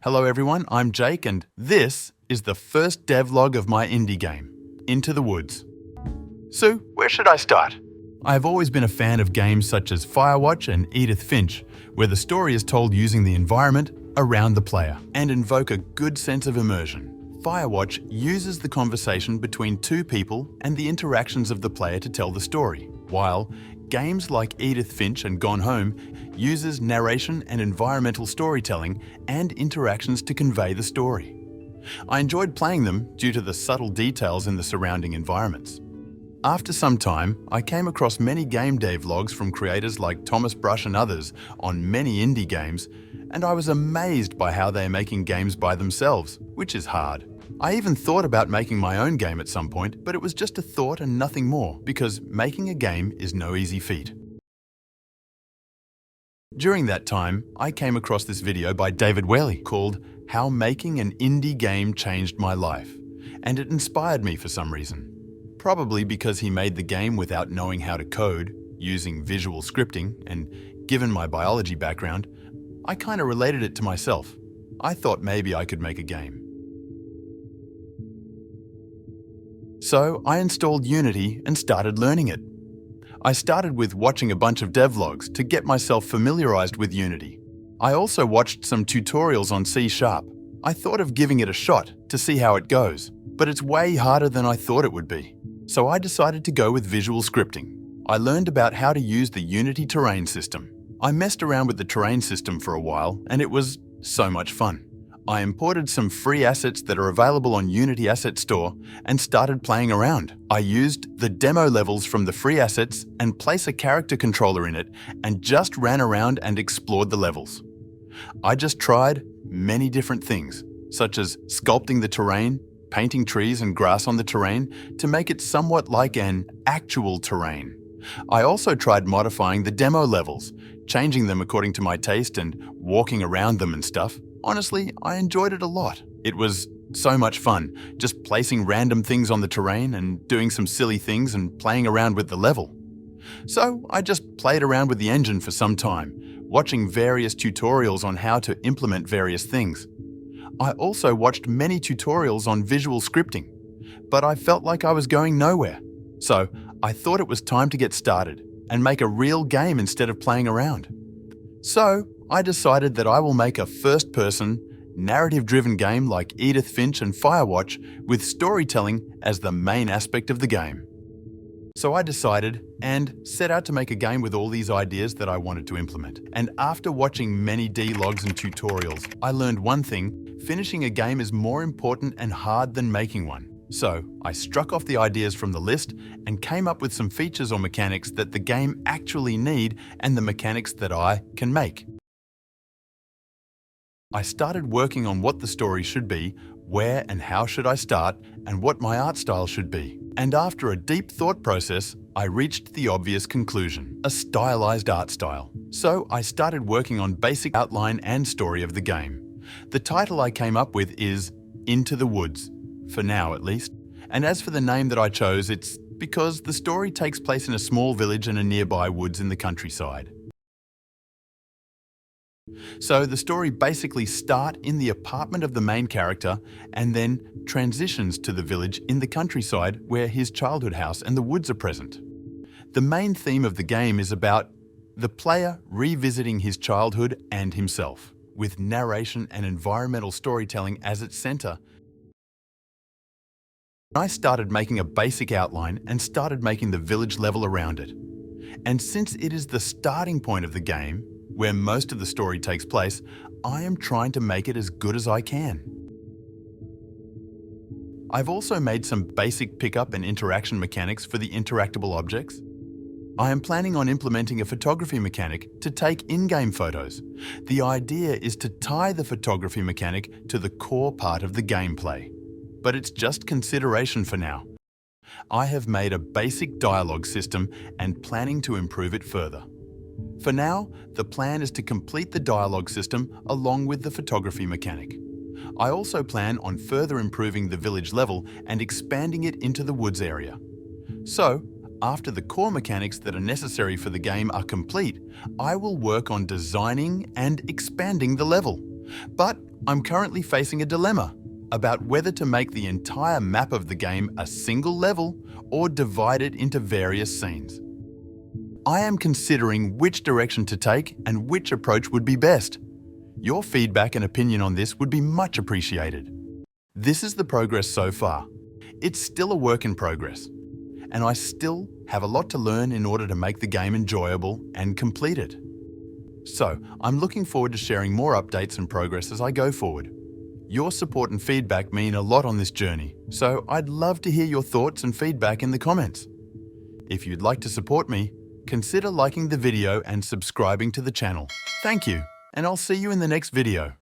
Hello everyone, I'm Jake and this is the first devlog of my indie game, Into the Woods. So, where should I start? I've always been a fan of games such as Firewatch and Edith Finch, where the story is told using the environment around the player and invoke a good sense of immersion. Firewatch uses the conversation between two people and the interactions of the player to tell the story, while games like Edith Finch and Gone Home uses narration and environmental storytelling and interactions to convey the story. I enjoyed playing them due to the subtle details in the surrounding environments. After some time, I came across many game devlogs from creators like Thomas Brush and others on many indie games, and I was amazed by how they are making games by themselves, which is hard. I even thought about making my own game at some point, but it was just a thought and nothing more, because making a game is no easy feat. During that time, I came across this video by David Whaley called How Making an Indie Game Changed My Life, and it inspired me for some reason. Probably because he made the game without knowing how to code, using visual scripting, and given my biology background, I kind of related it to myself. I thought maybe I could make a game. So I installed Unity and started learning it. I started with watching a bunch of devlogs to get myself familiarized with Unity. I also watched some tutorials on C#. I thought of giving it a shot to see how it goes, but it's way harder than I thought it would be. So I decided to go with visual scripting. I learned about how to use the Unity terrain system. I messed around with the terrain system for a while and it was so much fun. I imported some free assets that are available on Unity Asset Store and started playing around. I used the demo levels from the free assets and placed a character controller in it and just ran around and explored the levels. I just tried many different things, such as sculpting the terrain, painting trees and grass on the terrain to make it somewhat like an actual terrain. I also tried modifying the demo levels, changing them according to my taste and walking around them and stuff. Honestly, I enjoyed it a lot. It was so much fun, just placing random things on the terrain and doing some silly things and playing around with the level. So I just played around with the engine for some time, watching various tutorials on how to implement various things. I also watched many tutorials on visual scripting, but I felt like I was going nowhere. So I thought it was time to get started and make a real game instead of playing around. So I decided that I will make a first-person, narrative-driven game like Edith Finch and Firewatch with storytelling as the main aspect of the game. So I decided and set out to make a game with all these ideas that I wanted to implement. And after watching many devlogs and tutorials, I learned one thing: finishing a game is more important and hard than making one. So I struck off the ideas from the list and came up with some features or mechanics that the game actually need and the mechanics that I can make. I started working on what the story should be, where and how should I start, and what my art style should be. And after a deep thought process, I reached the obvious conclusion: a stylized art style. So I started working on basic outline and story of the game. The title I came up with is Into the Woods, for now at least. And as for the name that I chose, it's because the story takes place in a small village and a nearby woods in the countryside. So the story basically starts in the apartment of the main character and then transitions to the village in the countryside where his childhood house and the woods are present. The main theme of the game is about the player revisiting his childhood and himself, with narration and environmental storytelling as its center. I started making a basic outline and started making the village level around it. And since it is the starting point of the game, where most of the story takes place, I am trying to make it as good as I can. I've also made some basic pickup and interaction mechanics for the interactable objects. I am planning on implementing a photography mechanic to take in-game photos. The idea is to tie the photography mechanic to the core part of the gameplay, but it's just consideration for now. I have made a basic dialogue system and planning to improve it further. For now, the plan is to complete the dialogue system along with the photography mechanic. I also plan on further improving the village level and expanding it into the woods area. So, after the core mechanics that are necessary for the game are complete, I will work on designing and expanding the level. But I'm currently facing a dilemma about whether to make the entire map of the game a single level or divide it into various scenes. I am considering which direction to take and which approach would be best. Your feedback and opinion on this would be much appreciated. This is the progress so far. It's still a work in progress, and I still have a lot to learn in order to make the game enjoyable and complete it. So, I'm looking forward to sharing more updates and progress as I go forward. Your support and feedback mean a lot on this journey, so I'd love to hear your thoughts and feedback in the comments. If you'd like to support me, consider liking the video and subscribing to the channel. Thank you, and I'll see you in the next video.